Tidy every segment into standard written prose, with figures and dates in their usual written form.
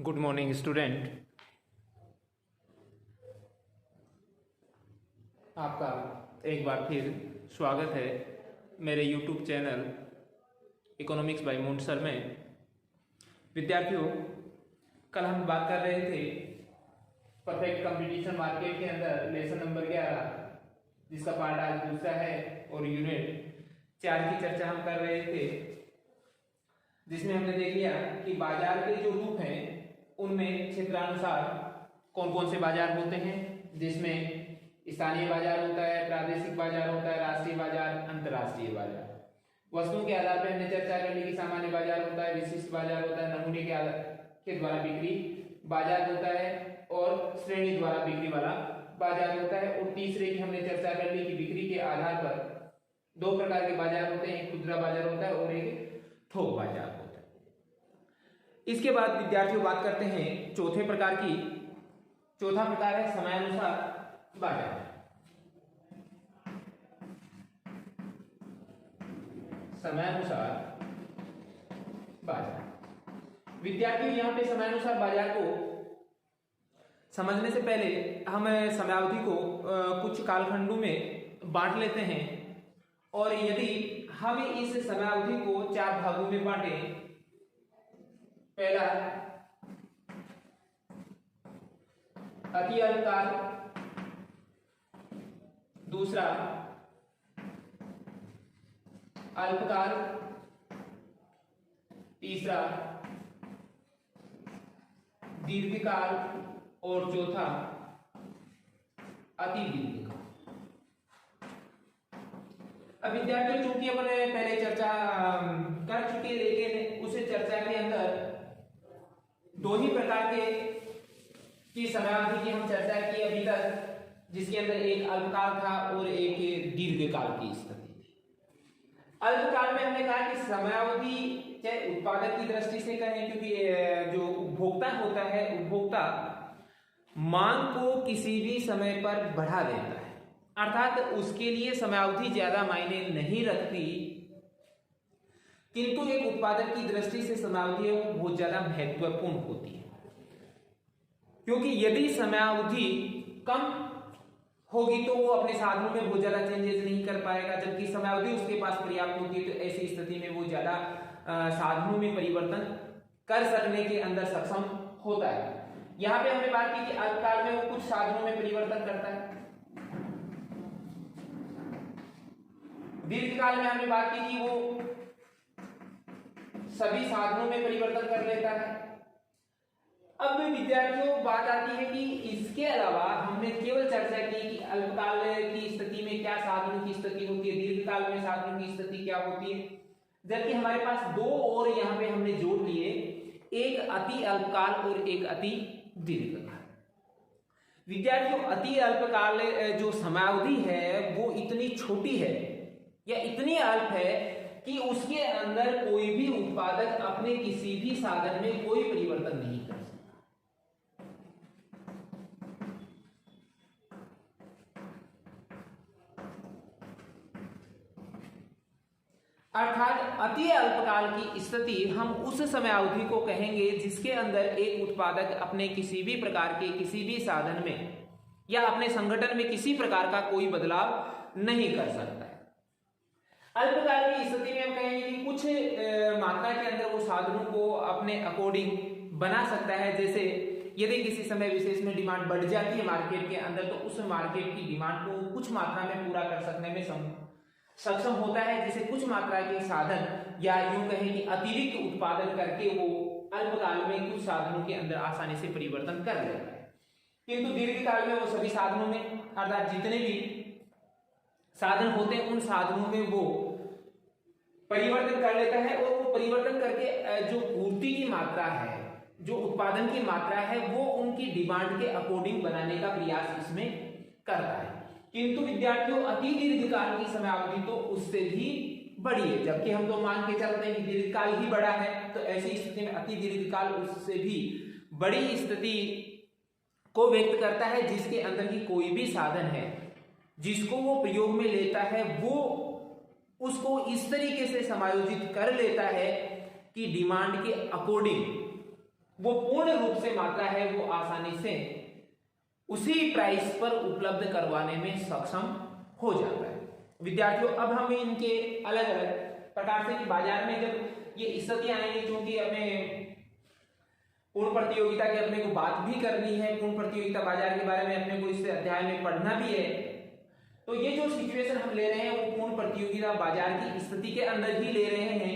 Good morning student. आपका एक बार फिर स्वागत है मेरे YouTube channel economics by Moon sir में। विद्यार्थियों, कल हम बात कर रहे थे परफेक्ट कंपटीशन मार्केट के अंदर लेसन नंबर 11, जिसका पार्ट आज दूसरा है, और यूनिट 4 की चर्चा हम कर रहे थे, जिसमें हमने देख लिया कि बाजार के जो रूप हैं उनमें क्षेत्रानुसार कौन कौन से बाजार होते हैं, जिसमें स्थानीय बाजार होता है, प्रादेशिक बाजार होता है, राष्ट्रीय बाजार, अंतरराष्ट्रीय बाजार। वस्तुओं के आधार पर हमने चर्चा कर ली कि सामान्य बाजार होता है, विशिष्ट बाजार होता है, नमूने के आधार के द्वारा बिक्री बाजार होता है, और श्रेणी द्वारा बिक्री वाला बाजार होता है। और तीसरे की हमने चर्चा कर ली कि बिक्री के आधार पर दो प्रकार के बाजार होते हैं, एक खुदरा बाजार होता है और एक थोक बाजार होता है। इसके बाद विद्यार्थियों बात करते हैं चौथे प्रकार की। चौथा प्रकार है समयानुसार बाजार। समयानुसार बाजार। विद्यार्थियों, यहां पे समयानुसार बाजार को समझने से पहले हम समयावधि को कुछ कालखंडों में बांट लेते हैं, और यदि हम इस समयावधि को 4 भागों में बांटें, पहला अति अल्पकाल, दूसरा अल्पकाल, तीसरा दीर्घकाल, और चौथा अति दीर्घकाल। अब विद्यार्थियों, चूंकि अपन पहले चर्चा कर चुके, लेकिन उस चर्चा के अंदर 2 ही प्रकार की समयावधि की हम चर्चा की अभी तक, जिसके अंदर एक अल्पकाल था और एक दीर्घकाल की स्थिति थी। अल्पकाल में हमने कहा कि समयावधि चाहे उत्पादक की दृष्टि से कहें, क्योंकि जो उपभोक्ता होता है, उपभोक्ता मांग को किसी भी समय पर बढ़ा देता है, अर्थात उसके लिए समयावधि ज्यादा मायने नहीं रखती, किंतु एक उत्पादक की दृष्टि से समयावधि बहुत ज्यादा महत्वपूर्ण होती है। क्योंकि यदि समयावधि कम होगी तो वो अपने साधनों में बहुत ज्यादा चेंजेस नहीं कर पाएगा, जबकि समयावधि उसके पास पर्याप्त होती है तो ऐसी स्थिति में वो ज्यादा साधनों में परिवर्तन कर सकने के अंदर सक्षम होता है। यहां पे हमने बात की कि अल्पकाल में वो कुछ साधनों में परिवर्तन करता है, दीर्घकाल में हमने बात की कि वो सभी साधनों में परिवर्तन कर लेता है। अब विद्यार्थियों, बात आती है कि इसके अलावा हमने केवल चर्चा की कि अल्पकाल की स्थिति में क्या साधनों की स्थिति होती है, दीर्घकाल में साधनों की स्थिति क्या होती है, जबकि हमारे पास 2 और यहां पे हमने जोड़ लिए, एक अति अल्पकाल और एक अति दीर्घकाल। विद्यार्थियों, अति अल्पकाल जो समयावधि है वो इतनी छोटी है या इतनी अल्प है कि उसके अंदर कोई भी उत्पादक अपने किसी भी साधन में कोई परिवर्तन नहीं कर सकता। अर्थात अति अल्पकाल की स्थिति हम उस समयावधि को कहेंगे जिसके अंदर एक उत्पादक अपने किसी भी प्रकार के किसी भी साधन में या अपने संगठन में किसी प्रकार का कोई बदलाव नहीं कर सकता है। अल्पकाल की स्थिति में हम कहेंगे कि कुछ मात्रा के अंदर वो साधनों को अपने अकॉर्डिंग बना सकता है। जैसे यदि किसी समय विशेष में डिमांड बढ़ जाती है मार्केट के अंदर, तो उस मार्केट की डिमांड को कुछ मात्रा में पूरा कर सकने में सक्षम होता है, जिसे कुछ मात्रा के साधन या यूं कहें कि अतिरिक्त उत्पादन करके वो अल्पकाल में कुछ साधनों के अंदर आसानी से परिवर्तन कर लेता है। किंतु दीर्घकाल में वो सभी साधनों में, अर्थात जितने भी साधन होते हैं उन साधनों में वो परिवर्तन कर लेता है, और वो परिवर्तन करके जो पूर्ति की मात्रा है, जो उत्पादन की मात्रा है, वो उनकी डिमांड के अकॉर्डिंग बनाने का प्रयास इसमें करता है। किंतु विद्यार्थियों, अति दीर्घकाल की समयावधि तो उससे भी बड़ी है, जबकि हम तो मान के चलते हैं कि दीर्घकाल ही बड़ा है, तो ऐसी स्थिति में अति दीर्घकाल उससे भी बड़ी स्थिति को व्यक्त करता है, जिसके अंदर की कोई भी साधन है जिसको वो प्रयोग में लेता है, वो उसको इस तरीके से समायोजित कर लेता है कि डिमांड के अकॉर्डिंग वो पूर्ण रूप से मात्रा है वो आसानी से उसी प्राइस पर उपलब्ध करवाने में सक्षम हो जाता है। विद्यार्थियों, अब हम इनके अलग अलग प्रकार से बाजार में जब ये स्थितियां आएंगी, क्योंकि हमें पूर्ण प्रतियोगिता की अपने को बात भी करनी है, पूर्ण प्रतियोगिता बाजार के बारे में अपने को इस अध्याय में पढ़ना भी है, तो ये जो सिचुएशन हम ले रहे हैं वो पूर्ण प्रतियोगिता बाजार की स्थिति के अंदर ही ले रहे हैं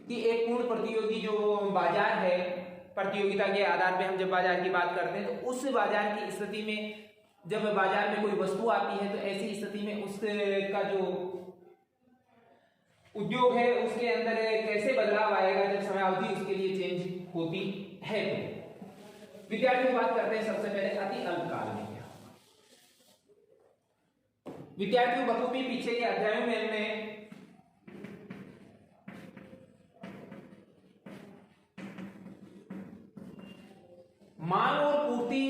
कि एक पूर्ण प्रतियोगी जो बाजार है, प्रतियोगिता के आधार पे हम जब बाजार की बात करते हैं तो उस बाजार की स्थिति में जब बाजार में कोई वस्तु आती है तो ऐसी स्थिति में उसका जो उद्योग है उसके अंदर कैसे बदलाव आएगा जब समयावधि उसके लिए चेंज होती है। तो विद्यार्थी बात करते हैं सबसे पहले अति अल्पकाल में क्या। विद्यार्थियों, बखूबी पीछे के अध्यायों में हमने मांग और पूर्ति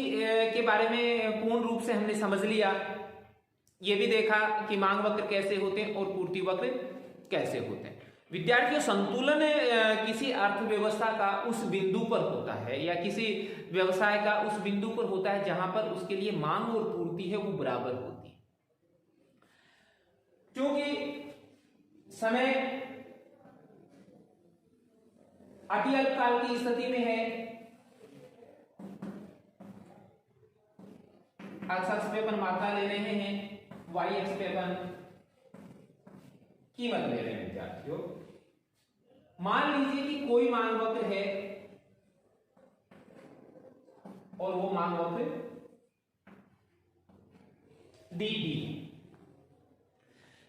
के बारे में पूर्ण रूप से हमने समझ लिया। यह भी देखा कि मांग वक्र कैसे होते हैं और पूर्ति वक्र कैसे होते हैं। विद्यार्थियों, संतुलन किसी अर्थव्यवस्था का उस बिंदु पर होता है या किसी व्यवसाय का उस बिंदु पर होता है जहां पर उसके लिए मांग और पूर्ति है वो बराबर होती है। क्योंकि समय अति अल्पकाल की स्थिति में है, x अक्ष पे अपन मात्रा ले रहे हैं, y अक्ष पे अपन कीमत ले रहे हैं। विद्यार्थियों, मान लीजिए कि कोई मांग वक्र है और वो मांग वक्र dd।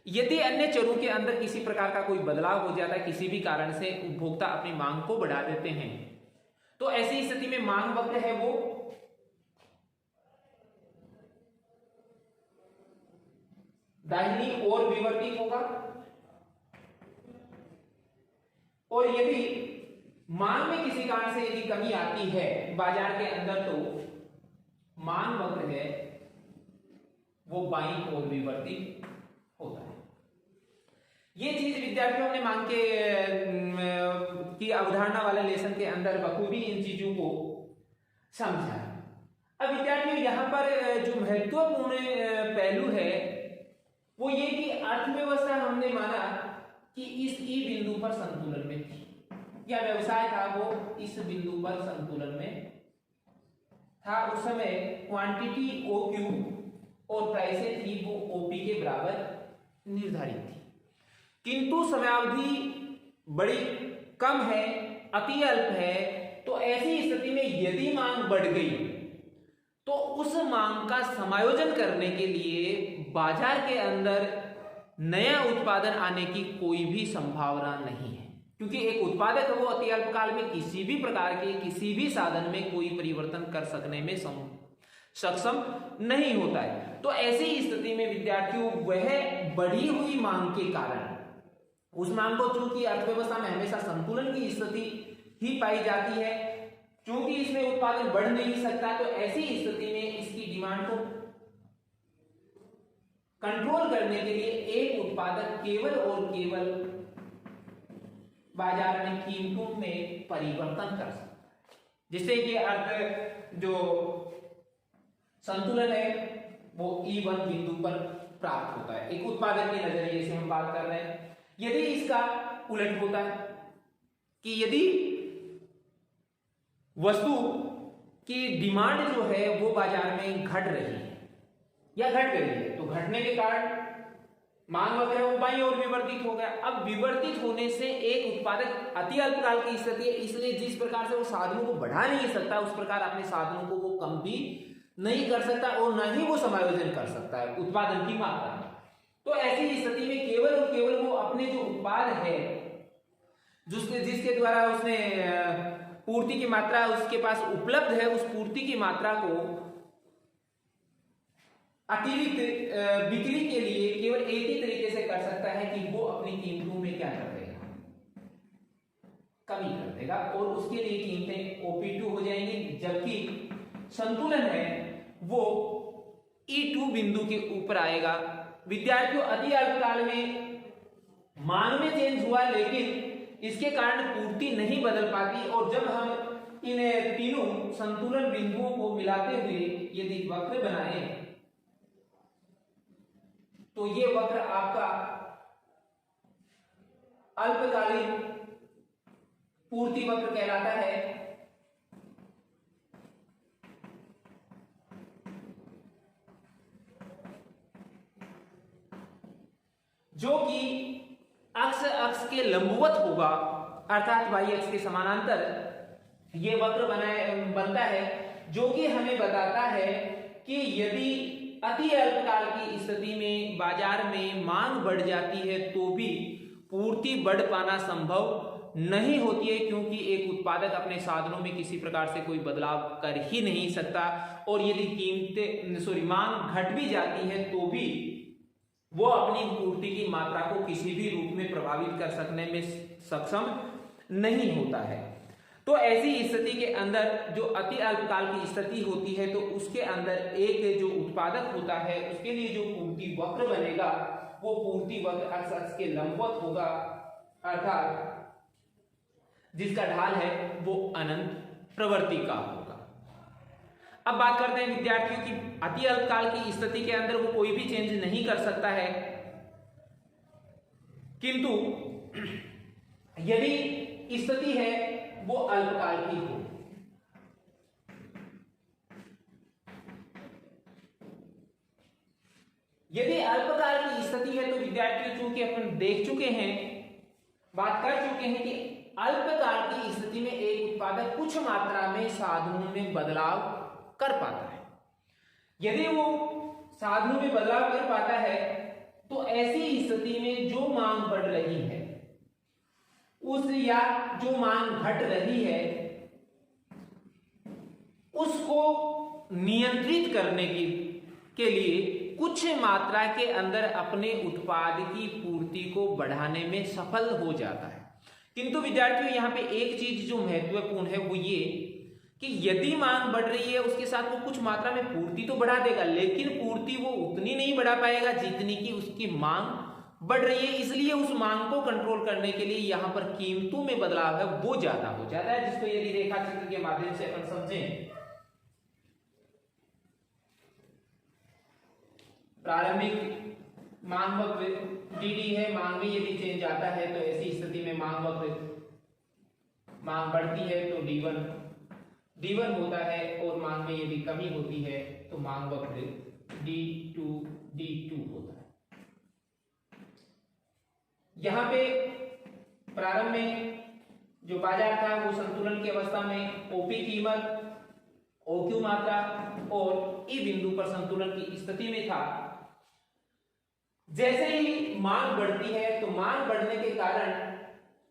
यदि अन्य चरों के अंदर किसी प्रकार का कोई बदलाव हो जाता है, किसी भी कारण से उपभोक्ता अपनी मांग को बढ़ा देते हैं, तो ऐसी स्थिति में मांग वक्र है वो दाहिनी ओर विवर्तित होगा। और यदि मांग में किसी कारण से यदि कमी आती है बाजार के अंदर, तो मांग वक्र है वो बाईं ओर विवर्तित होता है। ये चीज विद्यार्थियों ने मांग के की अवधारणा वाले लेसन के अंदर बखूबी इन चीजों को समझा। अब विद्यार्थियों, यहां पर जो महत्वपूर्ण पहलू है वो ये कि अर्थव्यवस्था हमने माना कि इस ई बिंदु पर संतुलन में थी, या व्यवसाय था वो इस बिंदु पर संतुलन में था। उस समय क्वांटिटी OQ और प्राइसें थी वो OP के बराबर निर्धारित थी, किंतु समयावधि बड़ी कम है, अति अल्प है। तो ऐसी स्थिति में यदि मांग बढ़ गई तो उस मांग का समायोजन करने के लिए बाजार के अंदर नया उत्पादन आने की कोई भी संभावना नहीं है, क्योंकि एक उत्पादक वो अति अल्पकाल में किसी भी प्रकार के किसी भी साधन में कोई परिवर्तन कर सकने में सक्षम नहीं होता है। तो ऐसी स्थिति में विद्यार्थियों, वह बढ़ी हुई मांग के कारण उस मांग को, चूंकि अर्थव्यवस्था में हमेशा संतुलन की स्थिति ही पाई जाती है, क्योंकि इसमें उत्पादन बढ़ नहीं सकता, तो ऐसी स्थिति में इसकी डिमांड को कंट्रोल करने के लिए एक उत्पादक केवल और केवल बाजार में कीमतों में परिवर्तन कर सकता है, जिससे कि अर्थ जो संतुलन है वो E1 बिंदु पर प्राप्त होता है। एक उत्पादक के नजरिए से हम बात कर रहे हैं। यदि इसका उलट होता है कि यदि वस्तु की डिमांड जो है वो बाजार में घट रही है या घट गई है, तो घटने के कारण मांग वक्र है वो बाईं ओर विवर्तित हो गया। अब विवर्तित होने से एक उत्पादक अति अल्पकाल की स्थिति है, इसलिए जिस प्रकार से वो साधनों को बढ़ा नहीं सकता उस प्रकार अपने साधनों को वो कम भी नहीं कर सकता और न ही वो समायोजन कर सकता है उत्पादन की मात्रा में। तो ऐसी स्थिति में केवल और केवल वो अपने जो उत्पाद है जिसके द्वारा उसने पूर्ति की मात्रा उसके पास उपलब्ध है, उस पूर्ति की मात्रा को अतिरिक्त बिक्री के लिए केवल एक ही तरीके से कर सकता है कि वो अपनी कीमतों में क्या कर देगा, कमी कर देगा, और उसके लिए कीमतें OP2 हो जाएंगी, जबकि संतुलन है वो E2 बिंदु के ऊपर आएगा। विद्यार्थियों, अति अल्पकाल में मांग में चेंज हुआ, लेकिन इसके कारण पूर्ति नहीं बदल पाती, और जब हम इन तीनों संतुलन बिंदुओं को मिलाते हुए यदि वक्र बनाए तो ये वक्र आपका अल्पकालीन पूर्ति वक्र कहलाता है। जो कि अक्ष के लंबवत होगा, अर्थात y अक्ष के समानांतर ये वक्र बनता है, जो कि हमें बताता है कि यदि अति अल्पकाल की स्थिति में बाजार में मांग बढ़ जाती है तो भी पूर्ति बढ़ पाना संभव नहीं होती है, क्योंकि एक उत्पादक अपने साधनों में किसी प्रकार से कोई बदलाव कर ही नहीं सकता। और यदि मांग घट भी जाती है तो भी वो अपनी पूर्ति की मात्रा को किसी भी रूप में प्रभावित कर सकने में सक्षम नहीं होता है। तो ऐसी स्थिति के अंदर जो अति अल्पकाल की स्थिति होती है तो उसके अंदर एक जो उत्पादक होता है उसके लिए जो पूर्ति वक्र बनेगा वो पूर्ति वक्र अक्ष के लंबवत होगा, अर्थात जिसका ढाल है वो अनंत प्रवृत्ति का होगा। अब बात करते हैं विद्यार्थियों की अति अल्पकाल की स्थिति के अंदर वो कोई भी चेंज नहीं कर सकता है, किंतु यदि स्थिति है वो अल्पकाल की हो, यदि अल्पकाल की स्थिति है तो विद्यार्थी चूंकि अपन देख चुके हैं, बात कर चुके हैं कि अल्पकाल की स्थिति में एक उत्पादक कुछ मात्रा में साधनों में बदलाव कर पाता है। यदि वो साधनों में बदलाव कर पाता है तो ऐसी स्थिति में जो मांग बढ़ रही है उस या जो मांग घट रही है उसको नियंत्रित करने के लिए कुछ मात्रा के अंदर अपने उत्पाद की पूर्ति को बढ़ाने में सफल हो जाता है। किंतु विद्यार्थियों यहाँ पे एक चीज जो महत्वपूर्ण है वो ये कि यदि मांग बढ़ रही है उसके साथ वो कुछ मात्रा में पूर्ति तो बढ़ा देगा, लेकिन पूर्ति वो उतनी नहीं बढ़ा पाएगा जितनी की उसकी मांग बढ़ रही है। इसलिए उस मांग को कंट्रोल करने के लिए यहाँ पर कीमतों में बदलाव है वो ज्यादा हो जाता है, जिसको यदि रेखा चित्र के माध्यम से अपन समझें। प्रारंभिक मांग वक्र डी है, मांग में यदि चेंज आता है तो ऐसी स्थिति में मांग वक्र, मांग बढ़ती है तो D1 होता है, और मांग में यदि कमी होती है तो मांग वक्र D2 होता है। यहां पे प्रारंभ में जो बाजार था वो संतुलन की अवस्था में ओपी कीमत, ओक्यू मात्रा और ई बिंदु पर संतुलन की स्थिति में था। जैसे ही मांग बढ़ती है तो मांग बढ़ने के कारण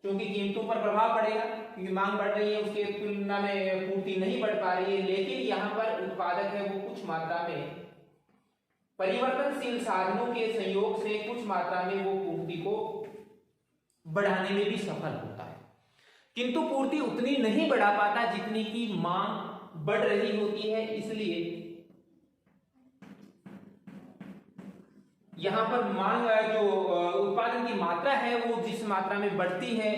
क्योंकि कीमतों पर प्रभाव पड़ेगा, क्योंकि मांग बढ़ रही है उसके तुलना में पूर्ति नहीं बढ़ पा रही है, लेकिन यहाँ पर उत्पादक है वो कुछ मात्रा में परिवर्तनशील साधनों के संयोग से कुछ मात्रा में वो पूर्ति को बढ़ाने में भी सफल होता है, किंतु पूर्ति उतनी नहीं बढ़ा पाता जितनी की मांग बढ़ रही होती है। इसलिए यहां पर मांग जो उत्पादन की मात्रा है वो जिस मात्रा में बढ़ती है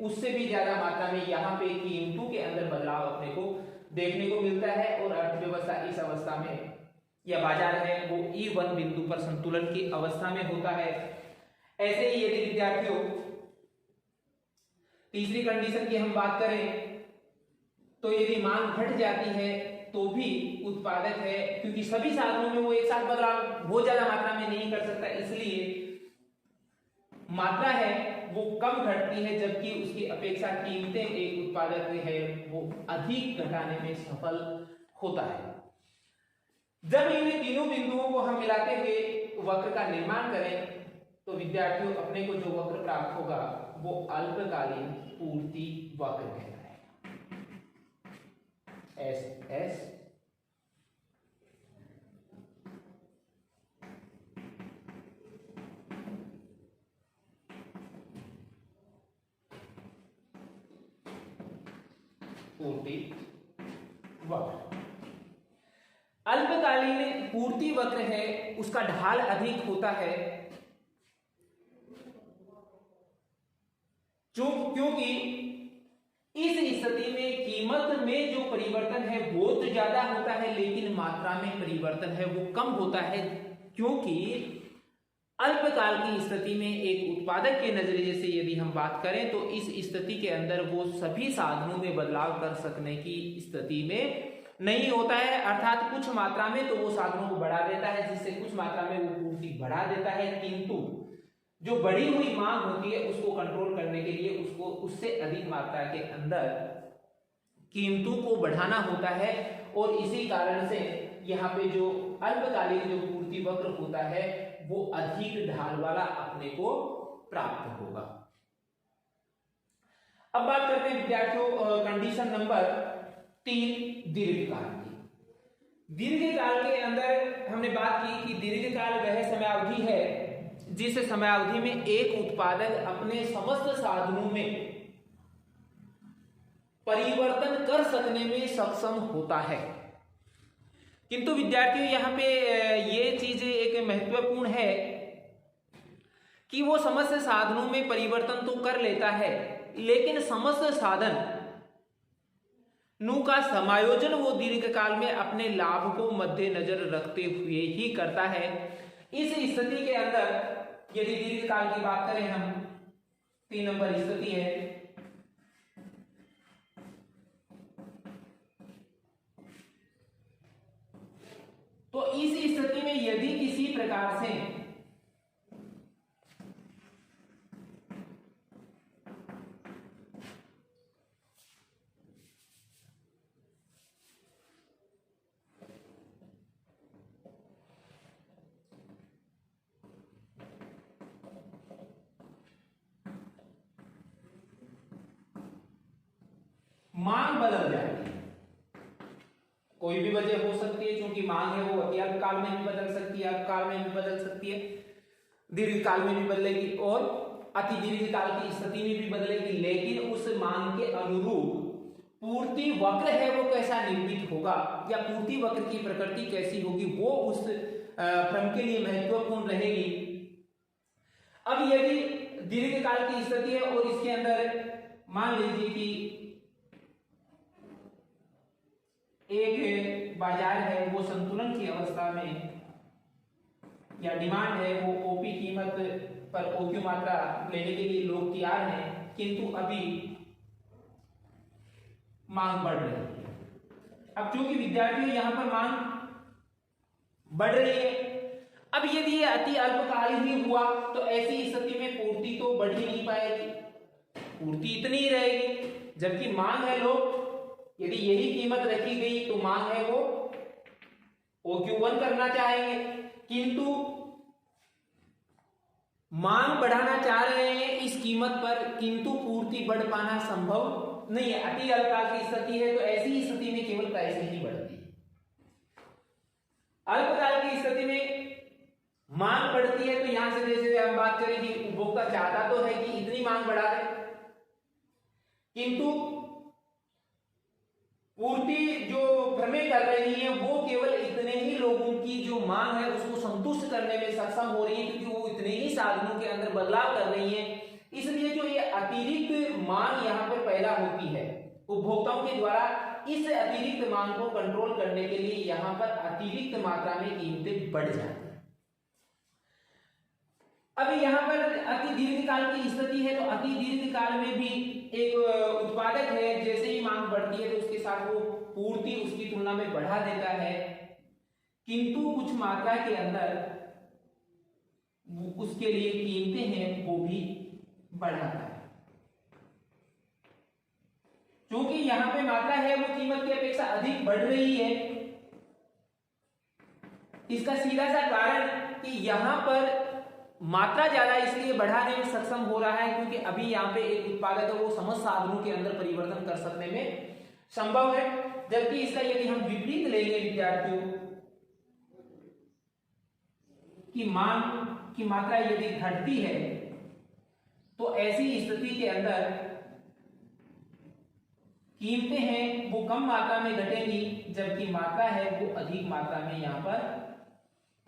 उससे भी ज्यादा मात्रा में यहाँ पे कीमतों के अंदर बदलाव अपने को देखने को मिलता है, और अर्थव्यवस्था इस अवस्था में या बाजार है वो E1 बिंदु पर संतुलन की अवस्था में होता है। ऐसे ही यदि विद्यार्थियों तीसरी कंडीशन की हम बात करें तो यदि मांग घट जाती है तो भी उत्पादक है, क्योंकि सभी साधनों में वो एक साथ बदलाव बहुत ज्यादा मात्रा में नहीं कर सकता, इसलिए मात्रा है वो कम घटती है, जबकि उसकी अपेक्षा कीमतें एक उत्पादक है वो अधिक घटाने में सफल होता है। जब इन तीनों बिंदुओं को हम मिलाते हुए वक्र का निर्माण करें तो विद्यार्थियों अपने को जो वक्र प्राप्त होगा वो अल्पकालीन पूर्ति वक्र कहलाएगा। SS पूर्ति वक्र। अल्पकालीन पूर्ति वक्र है उसका ढाल अधिक होता है, क्योंकि इस स्थिति में कीमत कीमत में जो परिवर्तन है वो तो ज्यादा होता है, लेकिन मात्रा में परिवर्तन है वो कम होता है, क्योंकि अल्पकाल की स्थिति में एक उत्पादक के नजरिए से यदि हम बात करें तो इस स्थिति के अंदर वो सभी साधनों में बदलाव कर सकने की स्थिति में नहीं होता है, अर्थात कुछ मात्रा में तो वो साधनों को बढ़ा देता है, जिससे कुछ मात्रा में वो पूर्ति बढ़ा देता है, किंतु जो बढ़ी हुई मांग होती है उसको कंट्रोल करने के लिए उसको उससे अधिक मात्रा के अंदर कीमतों को बढ़ाना होता है, और इसी कारण से यहाँ पे जो अल्पकालिक जो पूर्ति वक्र होता है वो अधिक ढाल वाला अपने को प्राप्त होगा। अब बात करते हैं विद्यार्थियों कंडीशन नंबर 3 दीर्घकाल की। दीर्घकाल के अंदर हमने बात की कि दीर्घकाल वह समयावधि है जिस समयावधि में एक उत्पादक अपने समस्त साधनों में परिवर्तन कर सकने में सक्षम होता है। किंतु विद्यार्थियों यहाँ पे ये चीज एक महत्वपूर्ण है कि वो समस्त साधनों में परिवर्तन तो कर लेता है, लेकिन समस्त साधन नु का समायोजन वो दीर्घकाल में अपने लाभ को मद्देनजर रखते हुए ही करता है। इस स्थिति के अंदर यदि दीर्घकाल की बात करें हम, 3 नंबर स्थिति है, तो इस स्थिति में यदि किसी प्रकार से मांग बदल जाती है, कोई भी वजह हो सकती है, क्योंकि मांग है वो अल्पकाल में भी बदल सकती है, अल्पकाल में भी बदल सकती है, दीर्घकाल में भी बदलेगी और अति दीर्घकाल की स्थिति में भी बदलेगी, लेकिन उस मांग के अनुरूप पूर्ति वक्र है वो कैसा निर्मित होगा या पूर्ति वक्र की प्रकृति कैसी होगी वो उस क्रम के लिए महत्वपूर्ण रहेगी। अब यदि दीर्घकाल की स्थिति है और इसके अंदर मान लीजिए कि एक बाजार है वो संतुलन की अवस्था में या डिमांड है वो ओपी कीमत पर ओक्यू मात्रा लेने के लिए लोग तैयार हैं, किंतु अभी मांग बढ़ रही है। अब चूंकि विद्यार्थियों यहां पर मांग बढ़ रही है, अब यदि ये अति अल्पकाल ही हुआ तो ऐसी स्थिति में पूर्ति तो बढ़ ही नहीं पाएगी, पूर्ति इतनी ही रहेगी, जबकि मांग है लोग यदि यही कीमत रखी गई तो मांग है वो OQ1 करना चाहेंगे, किंतु मांग बढ़ाना चाह रहे हैं इस कीमत पर, किंतु पूर्ति बढ़ पाना संभव नहीं है। अति अल्पकाल की स्थिति है तो ऐसी स्थिति में केवल पैसे ही बढ़ती है। अल्पकाल की स्थिति में मांग बढ़ती है तो यहां से जैसे हम बात करें कि उपभोक्ता चाहता तो है कि इतनी मांग बढ़ा दे, किंतु पूर्ति जो भ्रमें कर रही है वो केवल इतने ही लोगों की जो मांग है उसको संतुष्ट करने में सक्षम हो रही है, क्योंकि वो इतने ही साधनों के अंदर बदलाव कर रही है। इसलिए जो ये अतिरिक्त मांग यहाँ पर पैदा होती है उपभोक्ताओं के द्वारा, इस अतिरिक्त मांग को कंट्रोल करने के लिए यहाँ पर अतिरिक्त मात्रा में कीमतें बढ़ जाती है। अब यहाँ पर अति दीर्घकाल की स्थिति है तो अति दीर्घकाल में भी एक उत्पादक है, जैसे ही मांग बढ़ती है तो उसके साथ वो पूर्ति उसकी तुलना में बढ़ा देता है, किंतु कुछ मात्रा के अंदर उसके लिए कीमतें हैं वो भी बढ़ाता है। क्योंकि यहाँ पे मात्रा है वो कीमत की अपेक्षा अधिक बढ़ रही है, इसका सीधा सा कारण कि यहाँ पर मात्रा ज्यादा इसलिए बढ़ाने में सक्षम हो रहा है क्योंकि अभी यहाँ पे एक उत्पादक है वो समस्त साधनों के अंदर परिवर्तन कर सकने में संभव है। जबकि इसका यदि हम विपरीत लेंगे विद्यार्थियों कि मांग की मात्रा यदि घटती है तो ऐसी स्थिति के अंदर कीमतें हैं वो कम मात्रा में घटेंगी, जबकि मात्रा है वो अधिक मात्रा में यहाँ पर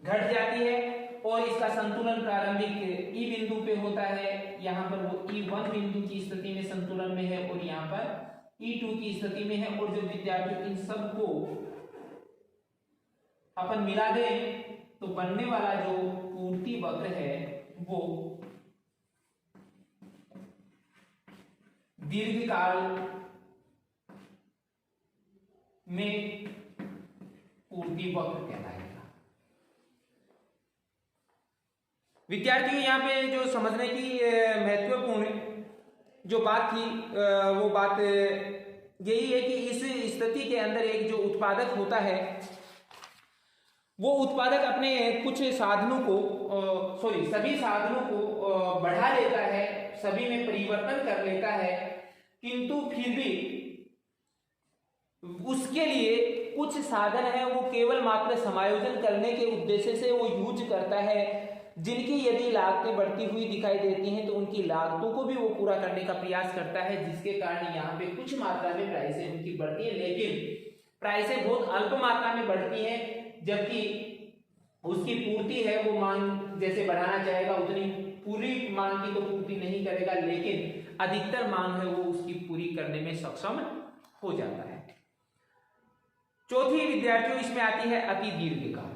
घट जाती है। और इसका संतुलन प्रारंभिक ई बिंदु पे होता है, यहाँ पर वो E1 बिंदु की स्थिति में संतुलन में है और यहाँ पर E2 की स्थिति में है। और जो विद्यार्थियों इन सबको अपन मिला दें तो बनने वाला जो पूर्ति वक्र है वो दीर्घकाल में पूर्ति वक्र कहलाएगा। विद्यार्थियों यहाँ पे जो समझने की महत्वपूर्ण जो बात थी वो बात यही है कि इस स्थिति के अंदर एक जो उत्पादक होता है वो उत्पादक अपने कुछ साधनों को सभी साधनों को बढ़ा लेता है, सभी में परिवर्तन कर लेता है, किंतु फिर भी उसके लिए कुछ साधन है वो केवल मात्र समायोजन करने के उद्देश्य से वो यूज करता है, जिनकी यदि लागतें बढ़ती हुई दिखाई देती हैं तो उनकी लागतों को भी वो पूरा करने का प्रयास करता है, जिसके कारण यहाँ पे कुछ मात्रा में प्राइसें उनकी बढ़ती है, लेकिन प्राइसें बहुत अल्प मात्रा में बढ़ती हैं, जबकि उसकी पूर्ति है वो मांग जैसे बढ़ाना चाहेगा उतनी पूरी मांग की तो पूर्ति नहीं करेगा, लेकिन अधिकतर मांग है वो उसकी पूरी करने में सक्षम हो जाता है। चौथी विद्यार्थियों इसमें आती है अति दीर्घकाल।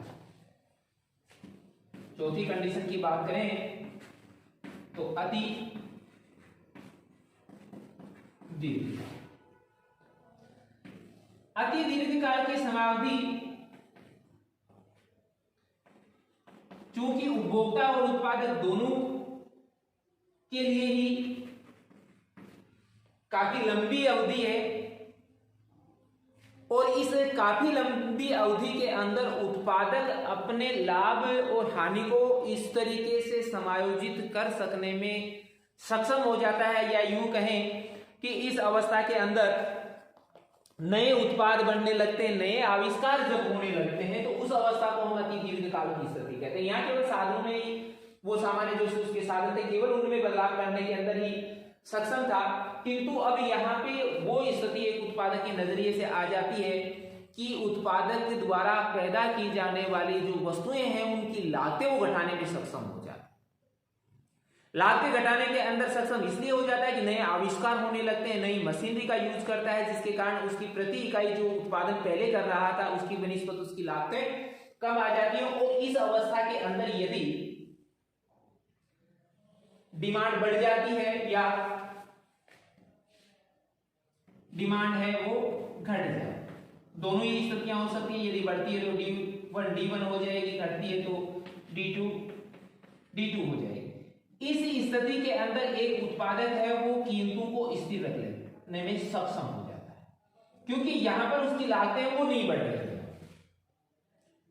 चौथी कंडीशन की बात करें तो अति दीर्घकाल। अति दीर्घकाल की समावधि चूंकि उपभोक्ता और उत्पादक दोनों के लिए ही काफी लंबी अवधि है और इस काफी लंबी अवधि के अंदर उत्पादक अपने लाभ और हानि को इस तरीके से समायोजित कर सकने में सक्षम हो जाता है, या यूं कहें कि इस अवस्था के अंदर नए उत्पाद बनने लगते हैं, नए आविष्कार जब होने लगते हैं तो उस अवस्था को हम अति दीर्घकाल की स्थिति कहते हैं। यहाँ केवल साधनों में ही वो सामान्य जो उसके साधन थे केवल उनमें बदलाव करने के अंदर ही सक्षम था, किंतु अब यहाँ पे वो स्थिति एक उत्पादक के नजरिए से आ जाती है कि उत्पादक द्वारा पैदा की जाने वाली जो वस्तुएं हैं उनकी लागतें वो घटाने में सक्षम हो जाती है। लागतें घटाने के अंदर सक्षम इसलिए हो जाता है कि नए आविष्कार होने लगते हैं, नई मशीनरी का यूज करता है, जिसके कारण उसकी प्रति इकाई जो उत्पादन पहले कर रहा था उसकी बनिस्बत उसकी लागतें कम आ जाती हैं। और इस अवस्था के अंदर यदि डिमांड बढ़ जाती है या डिमांड है वो घट जाए, दोनों ही स्थितियां हो सकती हैं। यदि बढ़ती है तो D1 हो जाएगी, घटती है तो D2 हो जाएगी। इस स्थिति के अंदर एक उत्पादक है वो कीमतों को स्थिर रखने में सक्षम हो जाता है, क्योंकि यहां पर उसकी लागतें वो नहीं बढ़ रही है।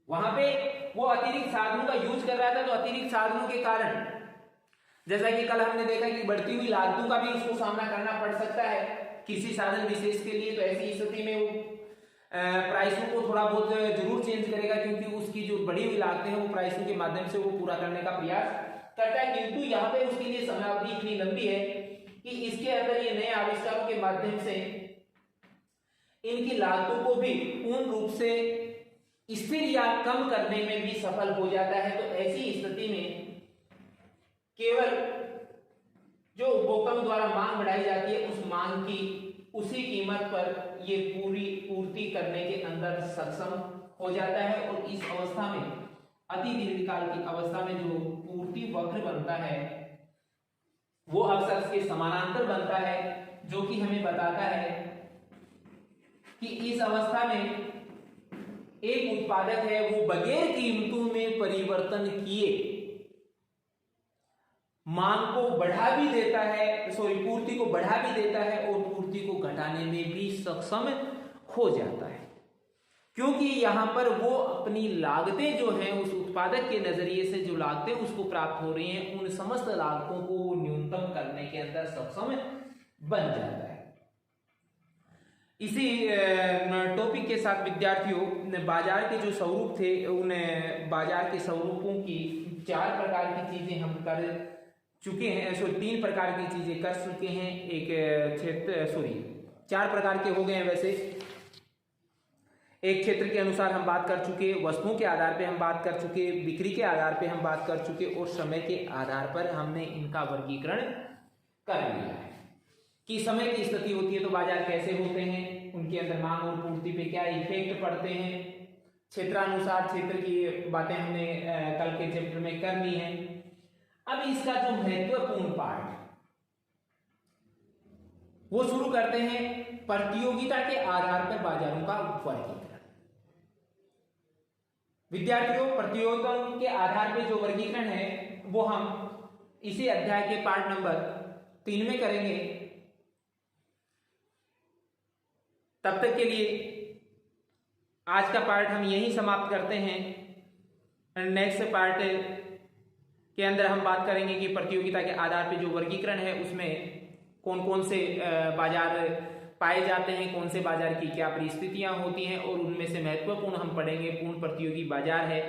वहां पे वो अतिरिक्त साधनों का यूज कर रहा था, तो अतिरिक्त साधनों के कारण जैसा कि कल हमने देखा कि बढ़ती हुई लागतों का भी उसको सामना करना पड़ सकता है किसी साधन विशेष के लिए। तो ऐसी स्थिति में वो प्राइसों को थोड़ा बहुत जरूर चेंज करेगा, क्योंकि उसकी जो बढ़ी हुई लागतें हैं वो प्राइसों के माध्यम से वो पूरा करने का प्रयास करता है। किंतु यहाँ पे उसके लिए समयावधि इतनी लंबी है कि इसके अंदर ये नए आविष्कारों के माध्यम से इनकी लागतों को भी पूर्ण रूप से स्थिर या कम करने में भी सफल हो जाता है। तो ऐसी स्थिति में केवल जो उपभोक्ताओं द्वारा मांग बढ़ाई जाती है उस मांग की उसी कीमत पर ये पूरी पूर्ति करने के अंदर सक्षम हो जाता है। और इस अवस्था में अति दीर्घकाल की अवस्था में जो पूर्ति वक्र बनता है वो अक्सर इसके समानांतर बनता है, जो कि हमें बताता है कि इस अवस्था में एक उत्पादक है वो बगैर कीमतों में परिवर्तन किए मांग को बढ़ा भी देता है, पूर्ति को बढ़ा भी देता है और पूर्ति को घटाने में भी सक्षम हो जाता है, क्योंकि यहां पर वो अपनी लागतें जो हैं उस उत्पादक के नजरिए से जो लागतें उसको प्राप्त हो रही हैं उन समस्त लागतों को न्यूनतम करने के अंदर सक्षम बन जाता है। इसी टॉपिक के साथ विद्यार्थियों बाजार के जो स्वरूप थे उन बाजार के स्वरूपों की 4 प्रकार की चीजें हम कर चुके हैं, 3 प्रकार की चीजें कर चुके हैं। एक क्षेत्र 4 प्रकार के हो गए हैं वैसे। एक क्षेत्र के अनुसार हम बात कर चुके, वस्तुओं के आधार पे हम बात कर चुके, बिक्री के आधार पे हम बात कर चुके और समय के आधार पर हमने इनका वर्गीकरण कर लिया है। कि समय की स्थिति होती है तो बाजार कैसे होते हैं, उनके अंदर मांग और पूर्ति पे क्या इफेक्ट पड़ते हैं, क्षेत्रानुसार क्षेत्र की बातें हमने कल के चैप्टर में करनी है। अब इसका जो महत्वपूर्ण पार्ट वो शुरू करते हैं, प्रतियोगिता के आधार पर बाजारों का वर्गीकरण। विद्यार्थियों, प्रतियोगिता के आधार पर जो वर्गीकरण है वो हम इसी अध्याय के पार्ट नंबर 3 में करेंगे। तब तक के लिए आज का पार्ट हम यहीं समाप्त करते हैं। नेक्स्ट पार्ट के अंदर हम बात करेंगे कि प्रतियोगिता के आधार पर जो वर्गीकरण है उसमें कौन कौन से बाजार पाए जाते हैं, कौन से बाजार की क्या परिस्थितियां होती हैं, और उनमें से महत्वपूर्ण हम पढ़ेंगे पूर्ण प्रतियोगी बाजार है,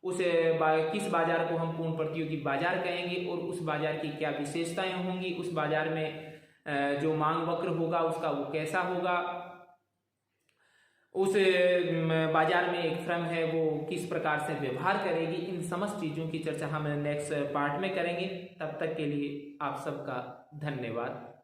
उस किस बाजार को हम पूर्ण प्रतियोगी बाजार कहेंगे और उस बाजार की क्या विशेषताएं होंगी, उस बाजार में जो मांग वक्र होगा उसका वो कैसा होगा, उस बाजार में एक फर्म है वो किस प्रकार से व्यवहार करेगी। इन समस्त चीजों की चर्चा हम नेक्स्ट पार्ट में करेंगे। तब तक के लिए आप सबका धन्यवाद।